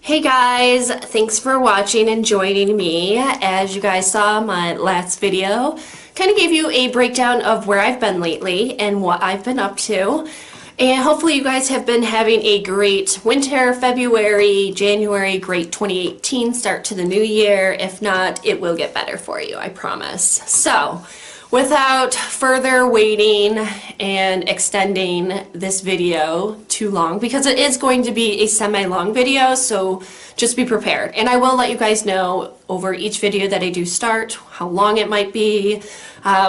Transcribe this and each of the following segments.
Hey guys, thanks for watching and joining me. As you guys saw my last video, kind of gave you a breakdown of where I've been lately and what I've been up to. And hopefully you guys have been having a great winter, February, January, great 2018 start to the new year. If not, it will get better for you, I promise. So, without further waiting and extending this video too long, because it is going to be a semi-long video, so just be prepared. And I will let you guys know over each video that I do start how long it might be.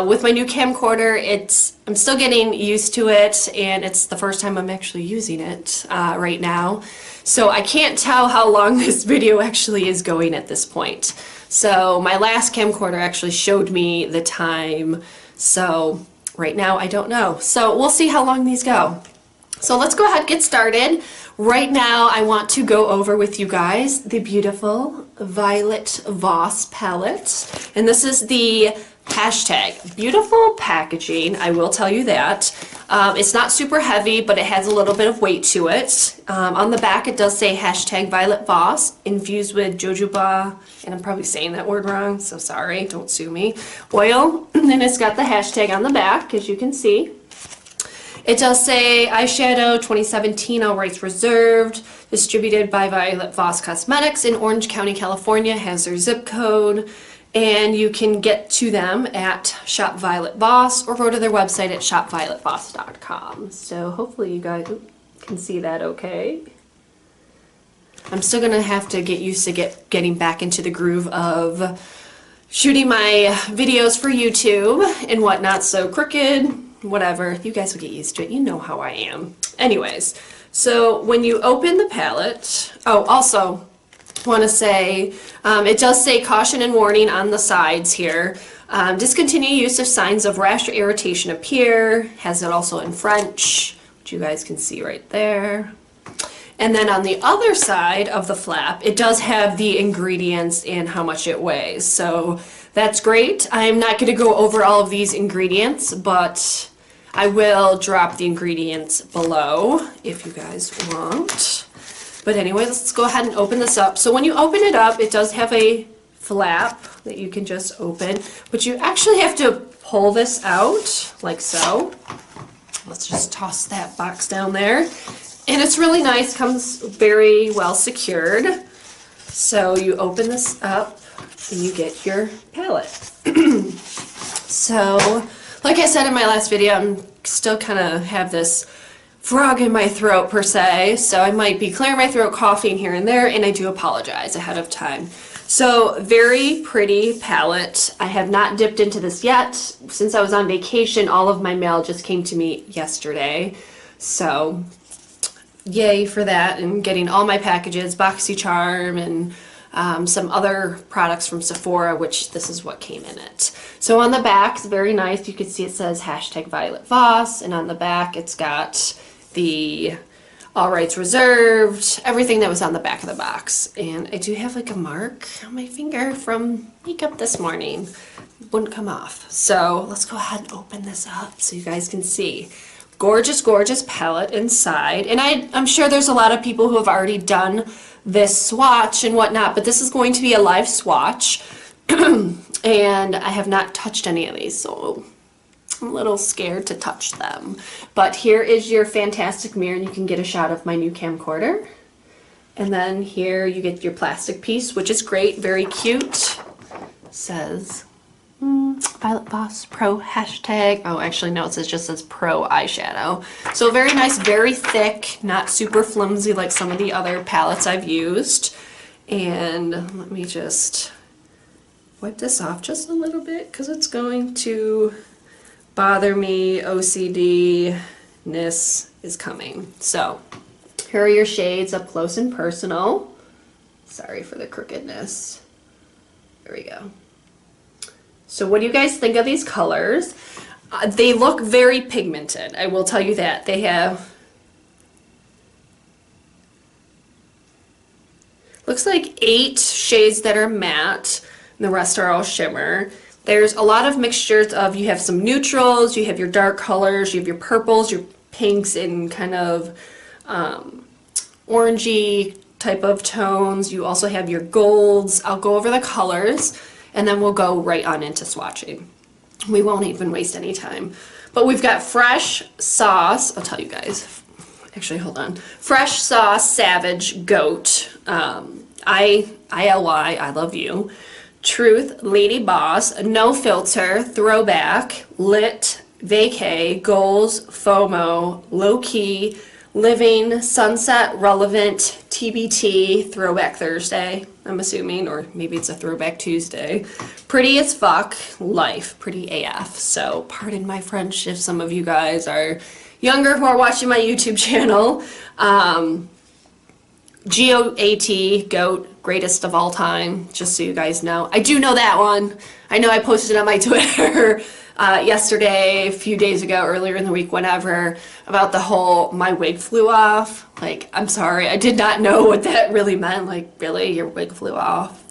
With my new camcorder, I'm still getting used to it, and it's the first time I'm actually using it right now. So I can't tell how long this video actually is going at this point. So my last camcorder actually showed me the time, so right now I don't know. So we'll see how long these go. So let's go ahead and get started. Right now I want to go over with you guys the beautiful Violet Voss palette. And this is the hashtag. Beautiful packaging, I will tell you that. It's not super heavy, but it has a little bit of weight to it. On the back it does say hashtag Violet Voss, infused with jojoba, and I'm probably saying that word wrong, so sorry, don't sue me, oil. And then it's got the hashtag on the back, as you can see. It does say eyeshadow 2017, all rights reserved, distributed by Violet Voss Cosmetics in Orange County, California, has their zip code. And you can get to them at Shop Violet Voss or go to their website at shopvioletvoss.com. So hopefully you guys can see that okay. I'm still going to have to get used to getting back into the groove of shooting my videos for YouTube and whatnot. So crooked, whatever, you guys will get used to it. You know how I am. Anyways, so when you open the palette, oh, also, want to say it does say caution and warning on the sides here. Discontinue use if signs of rash or irritation appear. Has it also in French, which you guys can see right there. And then on the other side of the flap, it does have the ingredients and how much it weighs. So that's great. I'm not going to go over all of these ingredients, but I will drop the ingredients below if you guys want. But anyway, let's go ahead and open this up. So when you open it up, it does have a flap that you can just open, but you actually have to pull this out like so. Let's just toss that box down there. And it's really nice, comes very well secured. So you open this up and you get your palette. So, like I said in my last video, I'm still kind of have this frog in my throat per se, so I might be clearing my throat, coughing here and there, and I do apologize ahead of time. So very pretty palette. I have not dipped into this yet. Since I was on vacation, all of my mail just came to me yesterday, so yay for that, and getting all my packages, BoxyCharm, and some other products from Sephora, which this is what came in it. So on the back, it's very nice. You can see it says hashtag Violet Voss, and on the back it's got the all rights reserved, everything that was on the back of the box. And I do have like a mark on my finger from makeup this morning. It wouldn't come off. So let's go ahead and open this up so you guys can see. Gorgeous, gorgeous palette inside. And I'm sure there's a lot of people who have already done this swatch and whatnot, but this is going to be a live swatch. And I have not touched any of these, so I'm a little scared to touch them. But here is your fantastic mirror, and you can get a shot of my new camcorder. And then here you get your plastic piece, which is great, very cute. It says Violet Voss Pro hashtag. Oh, actually no, it just says Pro eyeshadow. So very nice, very thick, not super flimsy like some of the other palettes I've used. And let me just wipe this off just a little bit because it's going to bother me. OCD-ness is coming. So here are your shades up close and personal. Sorry for the crookedness. There we go. So what do you guys think of these colors? They look very pigmented, I will tell you that. They have, looks like 8 shades that are matte, and the rest are all shimmer. There's a lot of mixtures of, you have some neutrals, you have your dark colors, you have your purples, your pinks, and kind of orangey type of tones. You also have your golds. I'll go over the colors and then we'll go right on into swatching. We won't even waste any time. But we've got Fresh Sauce. I'll tell you guys. Actually, hold on. Fresh Sauce Savage Goat. ILY, I love you. Truth, Lady Boss, No Filter, Throwback, Lit, Vacay, Goals, FOMO, Low Key, Living, Sunset, Relevant, TBT, Throwback Thursday, I'm assuming, or maybe it's a Throwback Tuesday. Pretty as Fuck, Life, Pretty AF. So pardon my French if some of you guys are younger who are watching my YouTube channel. GOAT, Goat, Greatest of All Time, just so you guys know. I do know that one. I know I posted it on my Twitter yesterday, a few days ago, earlier in the week, whenever, about the whole my wig flew off. Like, I'm sorry, I did not know what that really meant. Like, really, your wig flew off?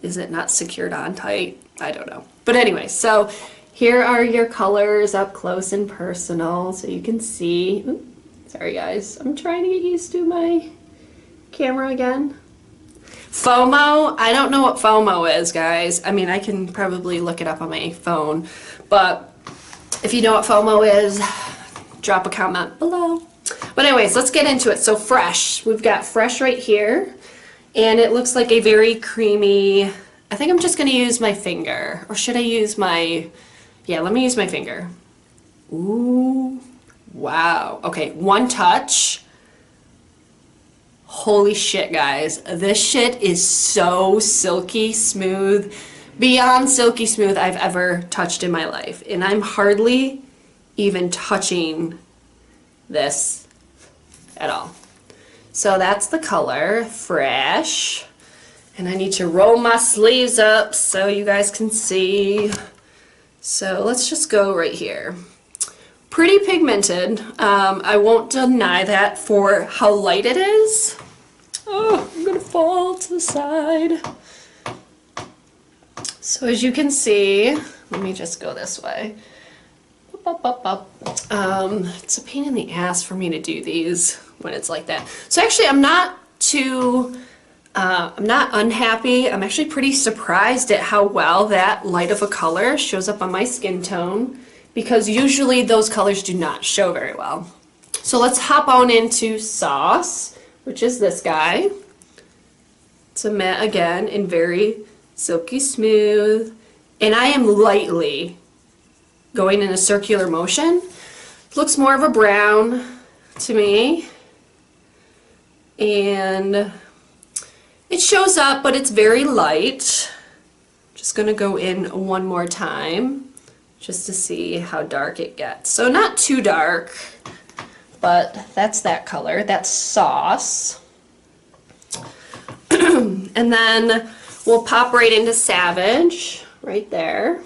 Is it not secured on tight? I don't know. But anyway, so here are your colors up close and personal, so you can see. Oops, sorry guys, I'm trying to get used to my camera again. FOMO, I don't know what FOMO is, guys. I mean, I can probably look it up on my phone, but if you know what FOMO is, drop a comment below. But anyways, let's get into it. So Fresh, we've got Fresh right here, and it looks like a very creamy, I think I'm just gonna use my finger, or should I use my, yeah, let me use my finger. Ooh, wow. Okay, one touch. Holy shit, guys. This shit is so silky smooth. Beyond silky smooth I've ever touched in my life. And I'm hardly even touching this at all. So that's the color, Fresh. And I need to roll my sleeves up so you guys can see. So let's just go right here. Pretty pigmented. I won't deny that for how light it is. Oh, I'm gonna fall to the side. So as you can see, let me just go this way. It's a pain in the ass for me to do these when it's like that. So actually I'm not unhappy. I'm actually pretty surprised at how well that light of a color shows up on my skin tone, because usually those colors do not show very well. So let's hop on into Sauce, which is this guy. It's a matte again, and very silky smooth. And I am lightly going in a circular motion. Looks more of a brown to me. And it shows up, but it's very light. Just gonna go in one more time just to see how dark it gets. So not too dark, but that's that color. That's Sauce. And then we'll pop right into Savage, right there.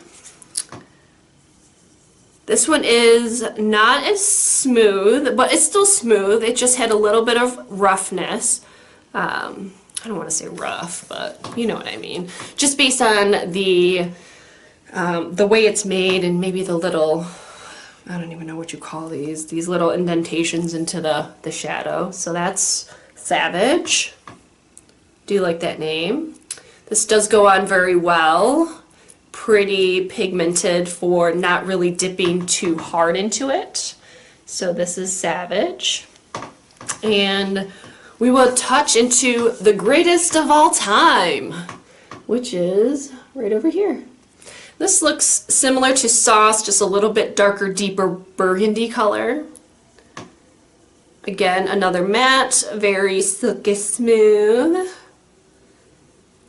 This one is not as smooth, but it's still smooth. It just had a little bit of roughness. I don't want to say rough, but you know what I mean. Just based on the way it's made, and maybe the little, I don't even know what you call these little indentations into the shadow. So that's Savage. Do you like that name? This does go on very well. Pretty pigmented for not really dipping too hard into it. So this is Savage. And we will touch into the greatest of all time, which is right over here. This looks similar to Sauce, just a little bit darker, deeper burgundy color. Again, another matte, very silky smooth.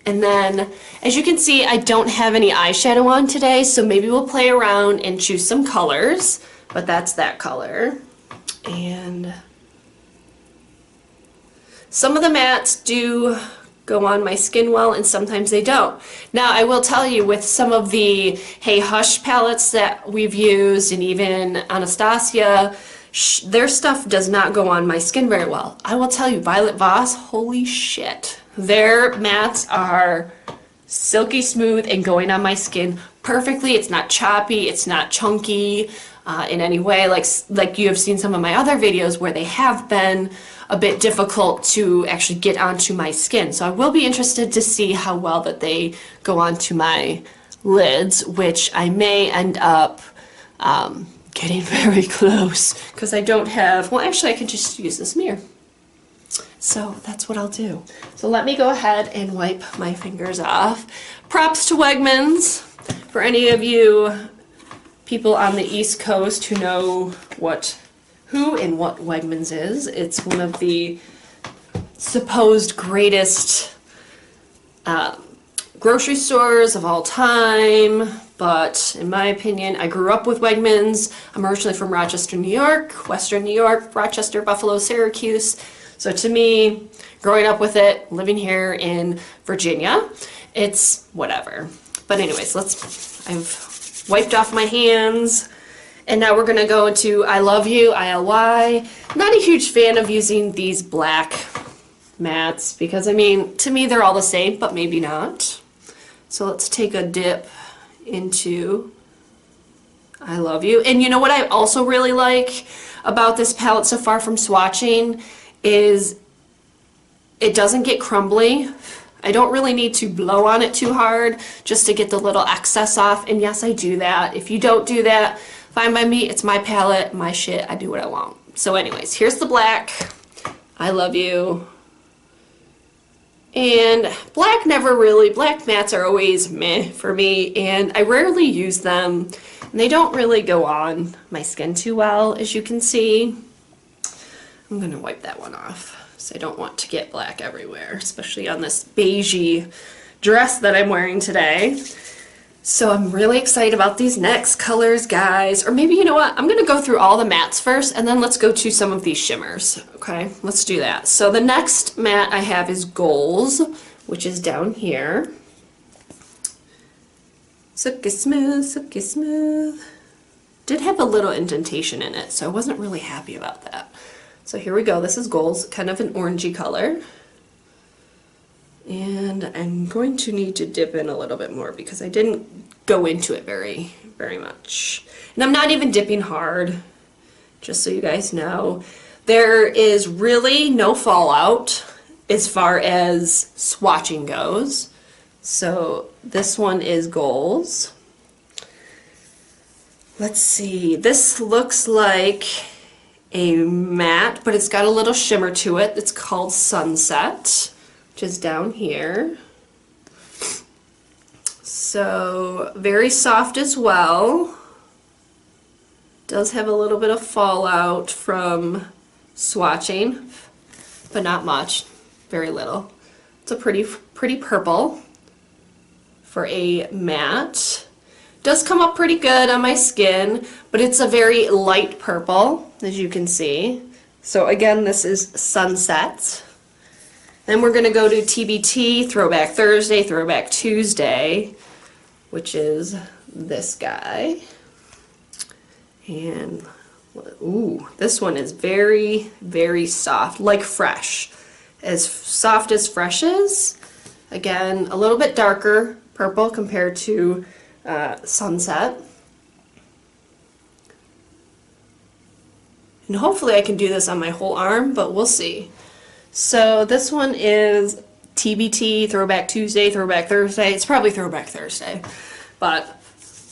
And then, as you can see, I don't have any eyeshadow on today, so maybe we'll play around and choose some colors, but that's that color. And some of the mattes do go on my skin well, and sometimes they don't. Now, I will tell you, with some of the Hey Hush palettes that we've used, and even Anastasia, their stuff does not go on my skin very well. I will tell you, Violet Voss, holy shit. Their mattes are silky smooth and going on my skin perfectly. It's not choppy, it's not chunky. in any way, like you have seen some of my other videos where they have been a bit difficult to actually get onto my skin. So I will be interested to see how well that they go onto my lids, which I may end up getting very close because I don't have, well actually I can just use this mirror. So that's what I'll do. So let me go ahead and wipe my fingers off. Props to Wegmans. For any of you people on the East Coast who know who and what Wegmans is, it's one of the supposed greatest grocery stores of all time. But in my opinion, I grew up with Wegmans. I'm originally from Rochester, New York, Western New York, Rochester, Buffalo, Syracuse. So to me, growing up with it, living here in Virginia, it's whatever. But anyways, I've wiped off my hands, and now we're gonna go into I Love You, ILY. Not a huge fan of using these black mattes because, I mean, to me they're all the same, but maybe not. So let's take a dip into I Love You. And you know what I also really like about this palette so far from swatching is it doesn't get crumbly. I don't really need to blow on it too hard just to get the little excess off. And yes, I do that. If you don't do that, fine by me. It's my palette, my shit. I do what I want. So anyways, here's the black. I Love You. And black mattes are always meh for me, and I rarely use them. And they don't really go on my skin too well, as you can see. I'm gonna wipe that one off, so I don't want to get black everywhere, especially on this beigey dress that I'm wearing today. So I'm really excited about these next colors, guys. Or maybe, you know what, I'm gonna go through all the mattes first, and then let's go to some of these shimmers, okay? Let's do that. So the next matte I have is Goals, which is down here. Silky smooth, silky smooth. Did have a little indentation in it, so I wasn't really happy about that. So here we go. This is Goals, kind of an orangey color. And I'm going to need to dip in a little bit more because I didn't go into it very much. And I'm not even dipping hard, just so you guys know. There is really no fallout as far as swatching goes. So this one is Goals. Let's see. This looks like a matte, but it's got a little shimmer to it. It's called Sunset, which is down here. So very soft as well. Does have a little bit of fallout from swatching, but not much, very little. It's a pretty purple for a matte. Does come up pretty good on my skin, but it's a very light purple, as you can see. So again, this is Sunset. Then we're gonna go to TBT, Throwback Thursday, Throwback Tuesday, which is this guy. And ooh, this one is very soft, like Fresh. As soft as Fresh is. Again, a little bit darker purple compared to Sunset. And hopefully I can do this on my whole arm, but we'll see. So this one is TBT, Throwback Tuesday, Throwback Thursday. It's probably Throwback Thursday. But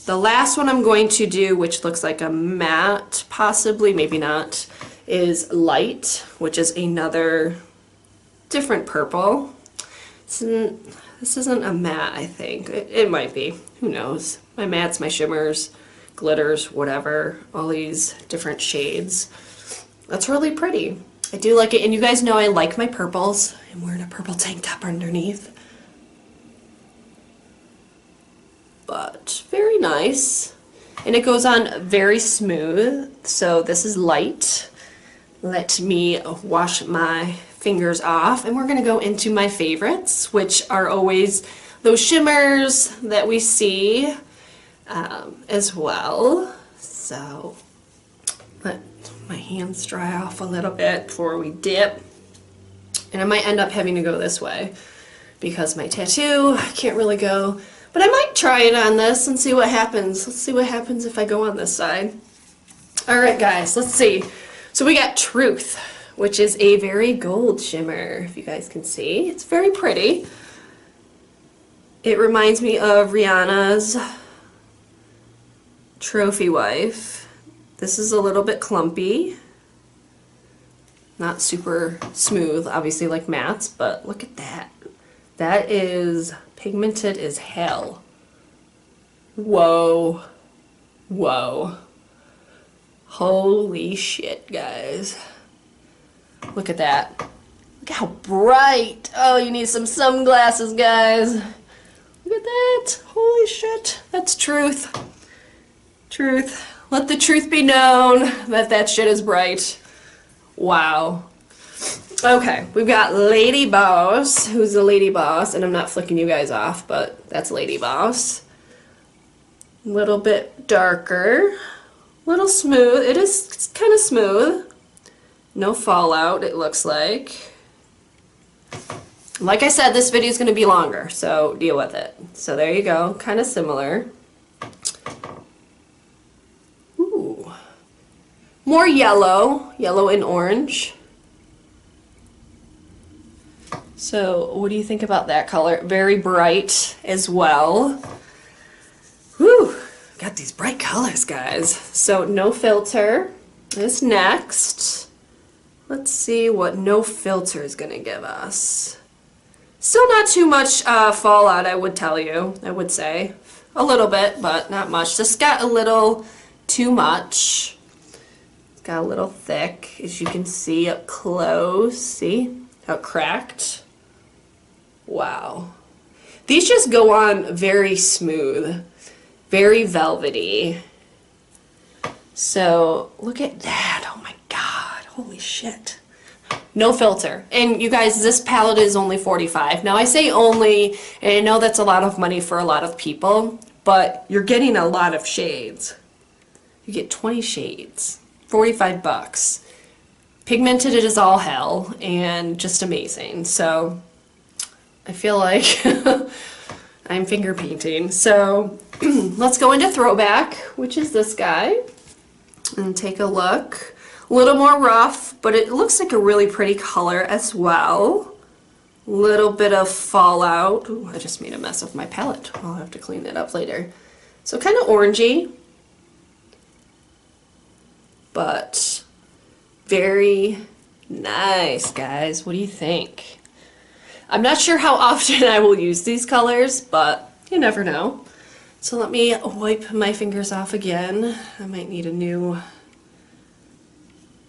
the last one I'm going to do, which looks like a matte, possibly, maybe not, is Light, which is another different purple. This isn't a matte, I think. It might be. Who knows? My mattes, my shimmers, glitters, whatever. All these different shades. That's really pretty. I do like it, and you guys know I like my purples. I'm wearing a purple tank top underneath. But very nice. And it goes on very smooth. So this is Light. Let me wash my fingers off, and we're gonna go into my favorites, which are always those shimmers that we see as well. So let my hands dry off a little bit before we dip. And I might end up having to go this way because my tattoo, I can't really go. But I might try it on this and see what happens. Let's see what happens if I go on this side. All right, guys, let's see. So we got Truth, which is a very gold shimmer, if you guys can see. It's very pretty. It reminds me of Rihanna's Trophy Wife. This is a little bit clumpy. Not super smooth, obviously, like mattes, but look at that. That is pigmented as hell. Whoa. Whoa. Holy shit, guys. Look at that. Look how bright. Oh, you need some sunglasses, guys. Look at that. Holy shit. That's Truth. Truth. Let the truth be known that that shit is bright. Wow. Okay, we've got Lady Boss, who's a Lady Boss, and I'm not flicking you guys off, but that's Lady Boss. A little bit darker, a little smooth. It is kind of smooth. No fallout, it looks like. Like I said, this video is going to be longer, so deal with it. So there you go, kind of similar. Ooh. More yellow, yellow and orange. So what do you think about that color? Very bright as well. Whew, got these bright colors, guys. So No Filter is next. Let's see what No Filter is gonna give us. Still not too much fallout, I would tell you. I would say a little bit, but not much. This got a little too much. It's got a little thick, as you can see up close. See how cracked? Wow. These just go on very smooth, very velvety. So look at that. Oh my god. Holy shit. No Filter. And you guys, this palette is only $45. Now I say only, and I know that's a lot of money for a lot of people, but you're getting a lot of shades. You get 20 shades. 45 bucks. Pigmented it is all hell and just amazing. So I feel like I'm finger painting. So let's go into Throwback, which is this guy, and take a look. A little more rough, but it looks like a really pretty color as well. Little bit of fallout. Ooh, I just made a mess of my palette. I'll have to clean that up later. So kind of orangey, but very nice, guys. What do you think? I'm not sure how often I will use these colors, but you never know. So let me wipe my fingers off again. I might need a new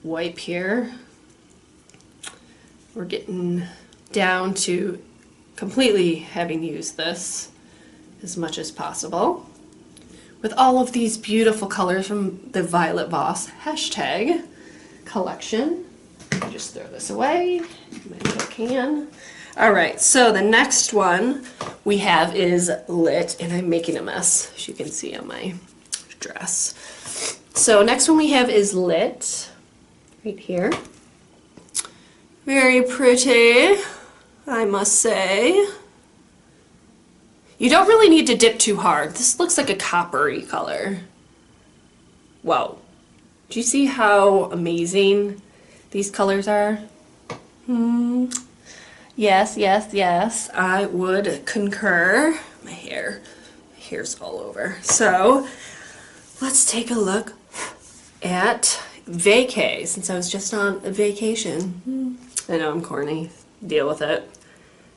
wipe here. We're getting down to completely having used this as much as possible. With all of these beautiful colors from the Violet Voss hashtag collection. Just throw this away. Maybe I can. Alright, so the next one we have is Lit, and I'm making a mess, as you can see on my dress. So next one we have is Lit, right here. Very pretty, I must say. You don't really need to dip too hard. This looks like a coppery color. Whoa. Do you see how amazing these colors are? Yes, yes, yes, I would concur. My hair's all over. So let's take a look at Vacay, since I was just on a vacation. I know I'm corny, deal with it.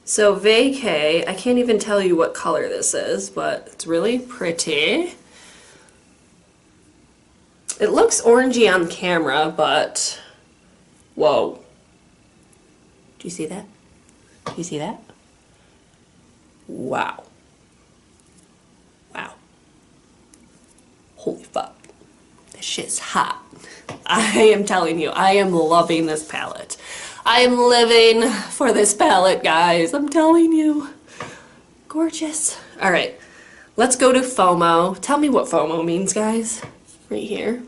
So Vacay, I can't even tell you what color this is, but it's really pretty. It looks orangey on camera, but whoa. Do you see that? Do you see that? Wow. Wow. Holy fuck. This shit's hot. I am telling you, I am loving this palette. I am living for this palette, guys. I'm telling you. Gorgeous. Alright, let's go to FOMO. Tell me what FOMO means, guys. Right here.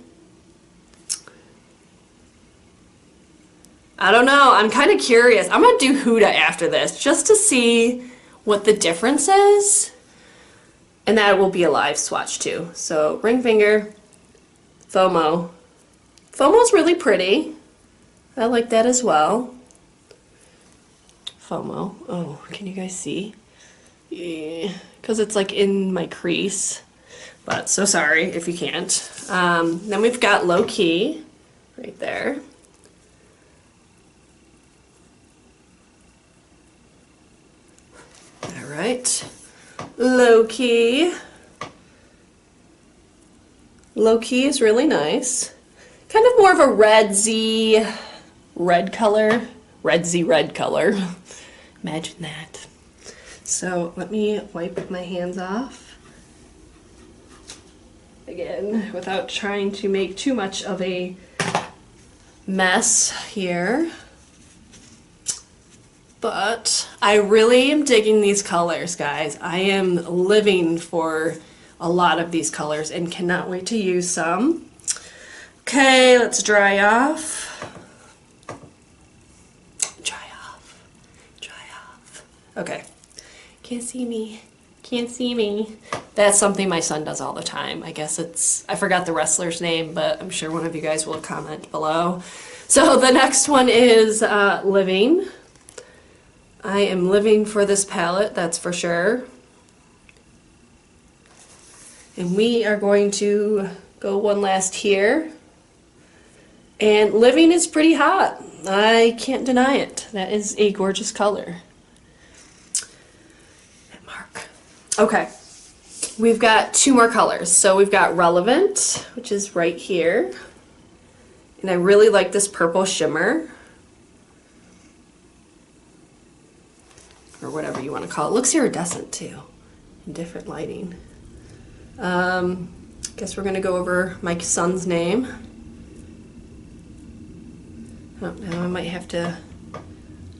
I don't know. I'm kind of curious. I'm going to do Huda after this just to see what the difference is. And that will be a live swatch too. So ring finger, FOMO, FOMO's really pretty. I like that as well. FOMO. Oh, can you guys see? Yeah, because it's like in my crease. But so sorry if you can't. Then we've got Low Key right there. All right. Low Key. Low Key is really nice. Kind of more of a redsy red color. Redsy red color. Imagine that. So let me wipe my hands off. Again, without trying to make too much of a mess here. But I really am digging these colors, guys. I am living for a lot of these colors and cannot wait to use some. Okay, let's dry off. Dry off. Dry off. Okay. Can't see me. Can't see me. That's something my son does all the time. I guess it's, I forgot the wrestler's name, but I'm sure one of you guys will comment below. So the next one is Living. I am living for this palette, that's for sure. And we are going to go one last here. And Living is pretty hot. I can't deny it. That is a gorgeous color. That mark. Okay. We've got two more colors. So we've got Relevant, which is right here. And I really like this purple shimmer. Or whatever you want to call it. It looks iridescent too, in different lighting. Guess we're going to go over my son's name. Oh, now I might have to,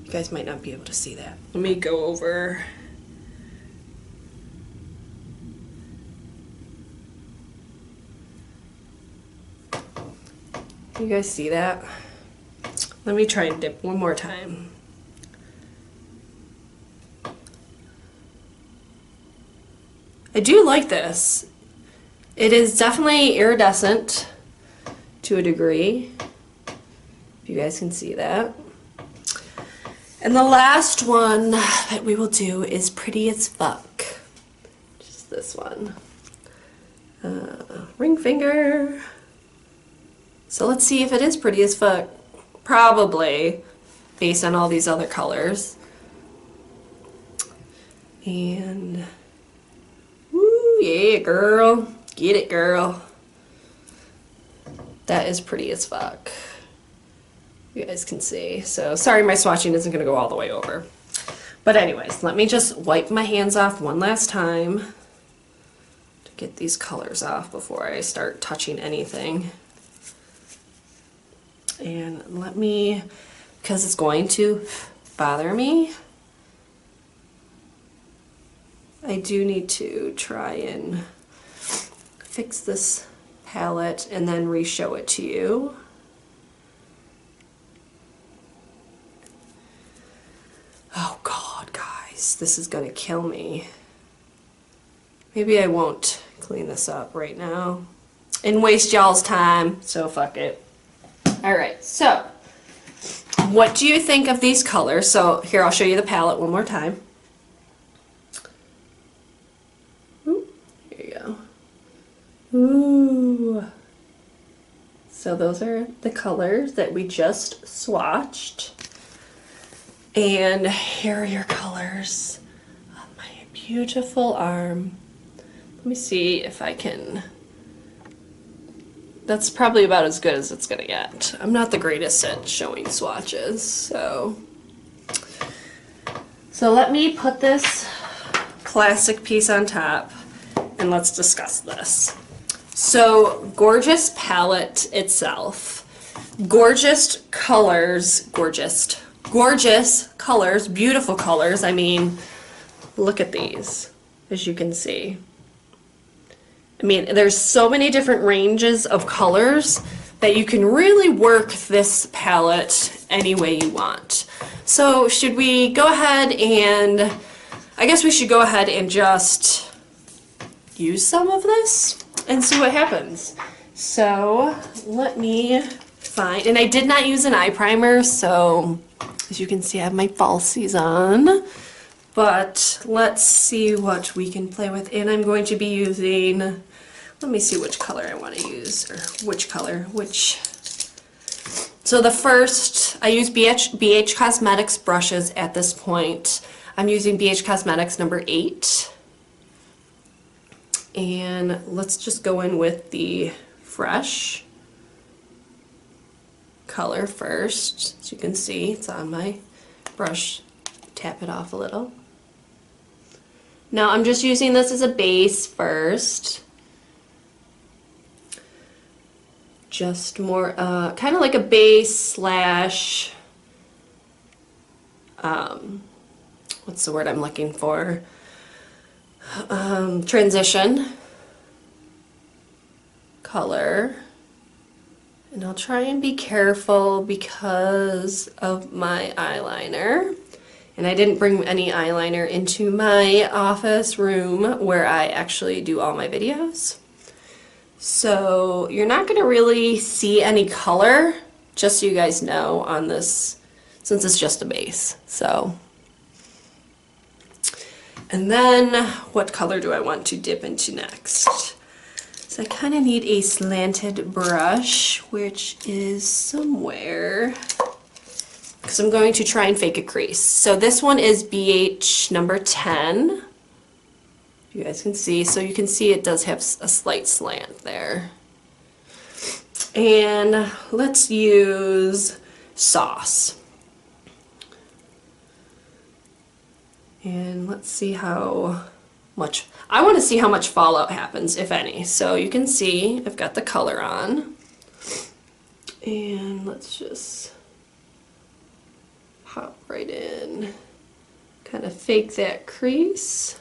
you guys might not be able to see that. Let me go over. You guys see that? Let me try and dip one more time. I do like this. It is definitely iridescent to a degree, if you guys can see that. And the last one that we will do is Pretty as Fuck. Just this one. Ring finger. So let's see if it is pretty as fuck. Probably, based on all these other colors. And yeah, girl. Get it, girl. That is pretty as fuck. You guys can see. So, sorry my swatching isn't going to go all the way over. But anyways, let me just wipe my hands off one last time to get these colors off before I start touching anything. And let me, because it's going to bother me, I do need to try and fix this palette and then re-show it to you. Oh God, guys, this is gonna kill me. Maybe I won't clean this up right now and waste y'all's time, so fuck it. Alright, so what do you think of these colors? So here, I'll show you the palette one more time. Ooh. So those are the colors that we just swatched. And here are your colors on my beautiful arm. Let me see if I can... That's probably about as good as it's gonna get. I'm not the greatest at showing swatches, so... So let me put this plastic piece on top and let's discuss this. So, gorgeous palette itself. Gorgeous colors, gorgeous colors, beautiful colors. I mean, look at these, as you can see. I mean, there's so many different ranges of colors that you can really work this palette any way you want. So, should we go ahead and, I guess we should go ahead and just use some of this and see what happens. So let me find, and I did not use an eye primer, so as you can see I have my falsies on, but let's see what we can play with. And I'm going to be using, let me see which color I want to use, or which color, so the first, I use BH Cosmetics brushes at this point. I'm using BH Cosmetics number 8. And let's just go in with the Fresh color first. As you can see, it's on my brush. Tap it off a little. Now I'm just using this as a base first. Just more, kind of like a base slash, what's the word I'm looking for? Transition color. And I'll try and be careful because of my eyeliner. And I didn't bring any eyeliner into my office room where I actually do all my videos. So you're not going to really see any color, just so you guys know, on this, since it's just a base. So, and then what color do I want to dip into next? So I kind of need a slanted brush, which is somewhere, because I'm going to try and fake a crease. So this one is BH number 10. You guys can see, so you can see it does have a slight slant there. And let's use Sauce. And let's see how much, I want to see how much fallout happens, if any. So you can see I've got the color on. And let's just pop right in, kind of fake that crease.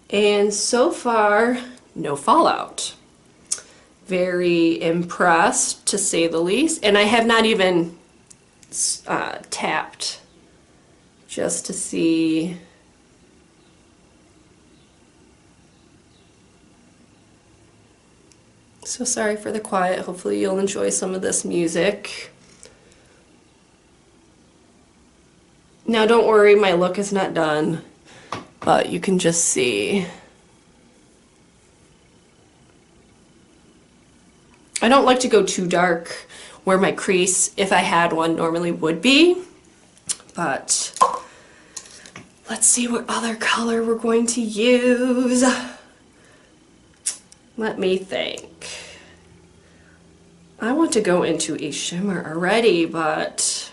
And so far, no fallout. Very impressed, to say the least. And I have not even tapped just to see. So sorry for the quiet. Hopefully you'll enjoy some of this music. Now don't worry, my look is not done. But you can just see. I don't like to go too dark where my crease, if I had one, normally would be. But let's see what other color we're going to use. Let me think. I want to go into a shimmer already, but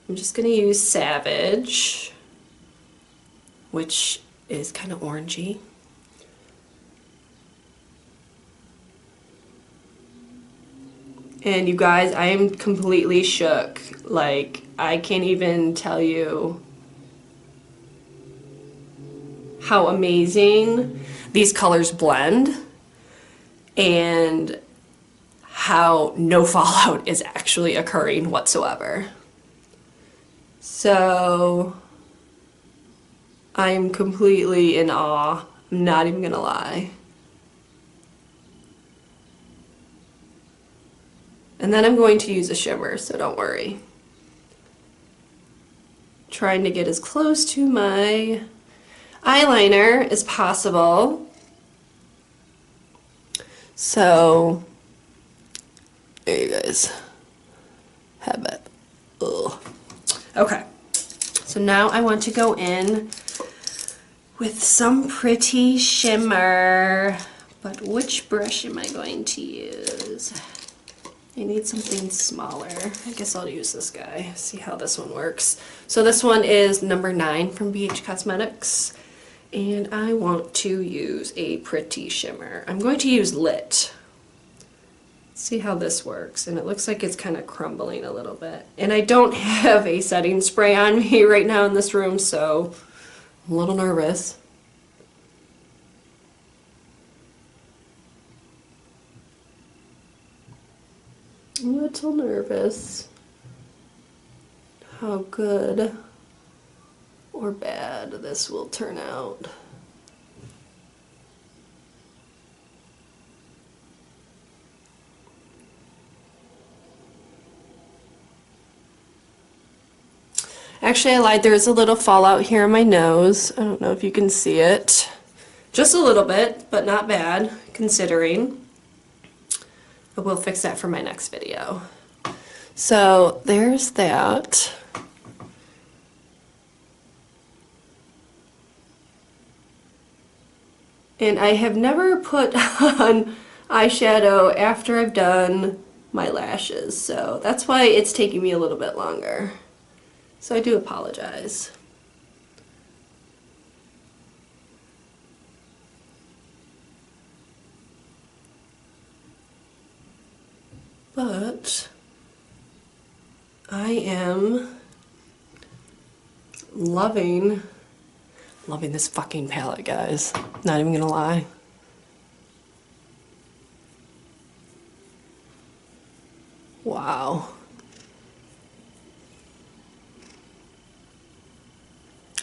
I'm just going to use Savage, which is kind of orangey. And you guys, I am completely shook. Like, I can't even tell you how amazing these colors blend and how no fallout is actually occurring whatsoever. So I'm completely in awe. I'm not even gonna lie. And then I'm going to use a shimmer, so don't worry. Trying to get as close to my eyeliner as possible. So, there you guys have it. Ugh. Okay, so now I want to go in with some pretty shimmer, but which brush am I going to use? I need something smaller. I guess I'll use this guy, see how this one works. So this one is number 9 from BH Cosmetics, and I want to use a pretty shimmer. I'm going to use Lit. See how this works, and it looks like it's kind of crumbling a little bit. And I don't have a setting spray on me right now in this room, so I'm a little nervous. I'm a little nervous how good or bad this will turn out. Actually, I lied. There's a little fallout here on my nose. I don't know if you can see it. Just a little bit, but not bad, considering. But we'll fix that for my next video. So there's that. And I have never put on eyeshadow after I've done my lashes, so that's why it's taking me a little bit longer. So I do apologize. But I am loving this fucking palette, guys. Not even gonna lie. Wow.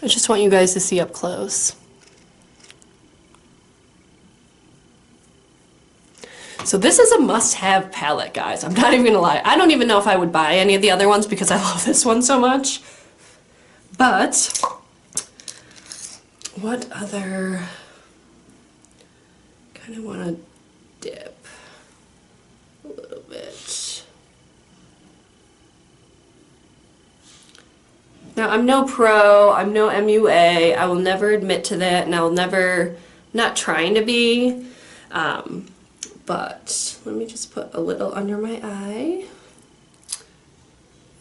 I just want you guys to see up close. So this is a must-have palette, guys. I'm not even gonna lie. I don't even know if I would buy any of the other ones because I love this one so much. But what other, kind of want to dip a little bit. Now, I'm no pro, I'm no MUA, I will never admit to that, and I will never, not trying to be, but let me just put a little under my eye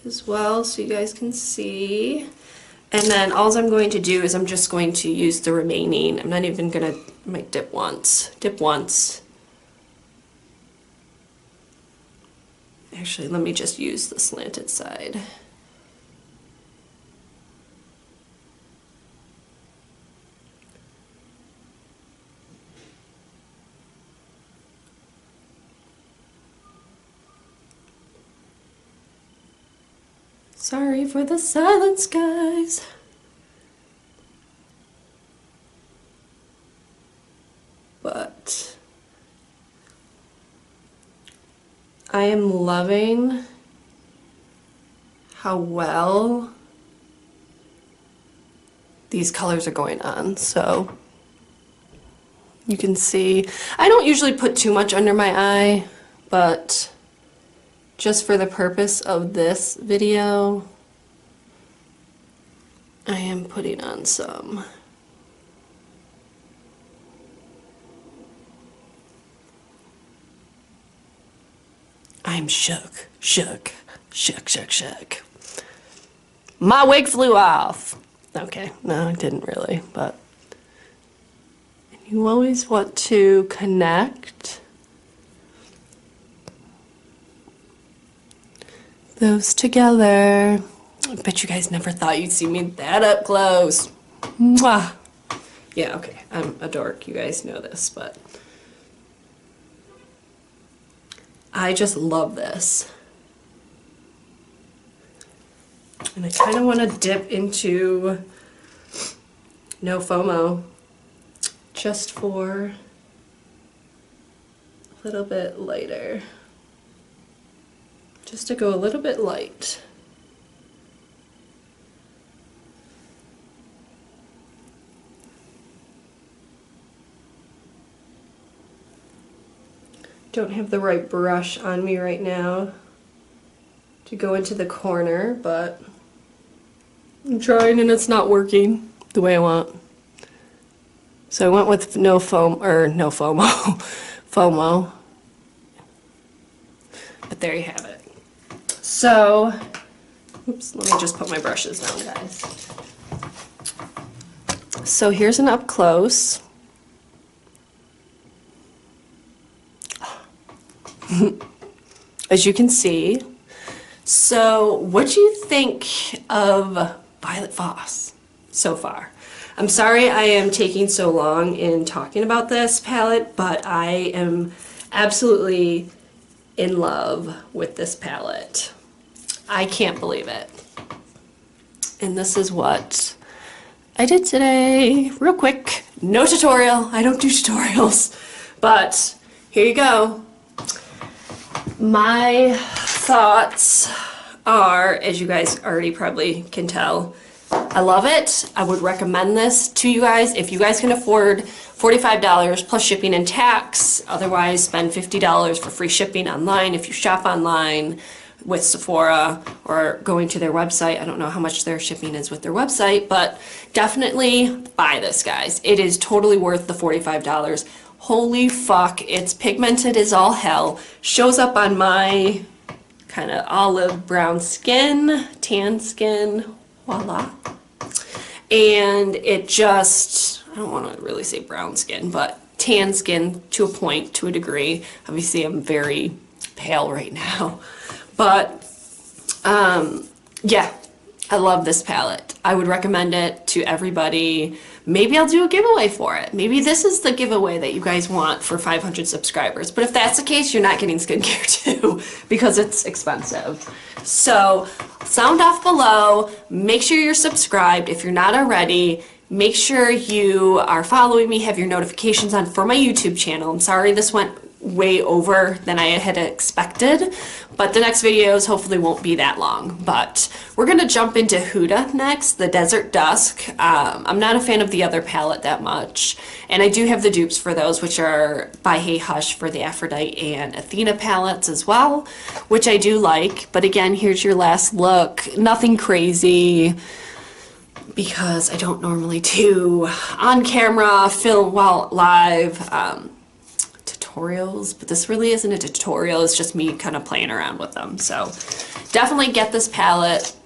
as well so you guys can see. And then all I'm going to do is I'm just going to use the remaining, I'm not even going to, I might dip once. Actually, let me just use the slanted side. Sorry for the silence, guys. But I am loving how well these colors are going on. So you can see, I don't usually put too much under my eye, but just for the purpose of this video, I am putting on some. I'm shook. My wig flew off. Okay, no, it didn't really, but you always want to connect those together. I bet you guys never thought you'd see me that up close. Mwah. Yeah, okay, I'm a dork, you guys know this, but I just love this. And I kind of want to dip into No FOMO just for a little bit lighter. Just to go a little bit light. Don't have the right brush on me right now to go into the corner, but I'm trying and it's not working the way I want. So I went with no FOMO, FOMO. But there you have it. So, oops, let me just put my brushes down, guys. So here's an up close. As you can see. So what do you think of Violet Voss so far? I'm sorry I am taking so long in talking about this palette, but I am absolutely in love with this palette. I can't believe it. And this is what I did today. Real quick, no tutorial. I don't do tutorials, but here you go. My thoughts are, as you guys already probably can tell, I love it. I would recommend this to you guys if you guys can afford $45 plus shipping and tax. Otherwise, spend $50 for free shipping online if you shop online with Sephora or going to their website. I don't know how much their shipping is with their website, but definitely buy this, guys. It is totally worth the $45. Holy fuck, it's pigmented as all hell. Shows up on my kind of olive brown skin, tan skin, voila. And it just, I don't want to really say brown skin, but tan skin to a point, to a degree. Obviously, I'm very pale right now. But, yeah, I love this palette. I would recommend it to everybody. Maybe I'll do a giveaway for it. Maybe this is the giveaway that you guys want for 500 subscribers. But if that's the case, you're not getting skincare too, because it's expensive. So, sound off below. Make sure you're subscribed if you're not already. Make sure you are following me, have your notifications on for my YouTube channel. I'm sorry this went way over than I had expected, but the next videos hopefully won't be that long. But we're gonna jump into Huda next, the Desert Dusk. I'm not a fan of the other palette that much, and I do have the dupes for those, which are by Hey Hush for the Aphrodite and Athena palettes as well, which I do like. But again, here's your last look. Nothing crazy, because I don't normally do on camera, film while live, tutorials, but this really isn't a tutorial, it's just me kind of playing around with them. So definitely get this palette.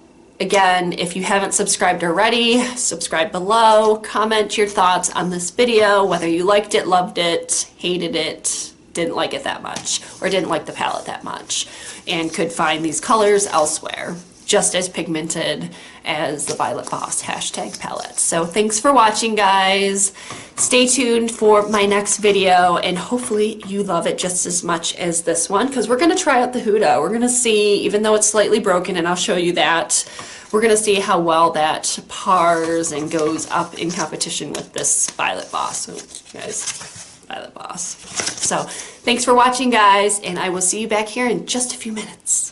Again, if you haven't subscribed already, subscribe below, comment your thoughts on this video, whether you liked it, loved it, hated it, didn't like it that much, or didn't like the palette that much, and could find these colors elsewhere, just as pigmented as the Violet Voss hashtag palette. So thanks for watching, guys. Stay tuned for my next video, and hopefully you love it just as much as this one, because we're gonna try out the Huda. We're gonna see, even though it's slightly broken, and I'll show you that, we're gonna see how well that pars and goes up in competition with this Violet Voss. So, guys, Violet Voss. So thanks for watching, guys, and I will see you back here in just a few minutes.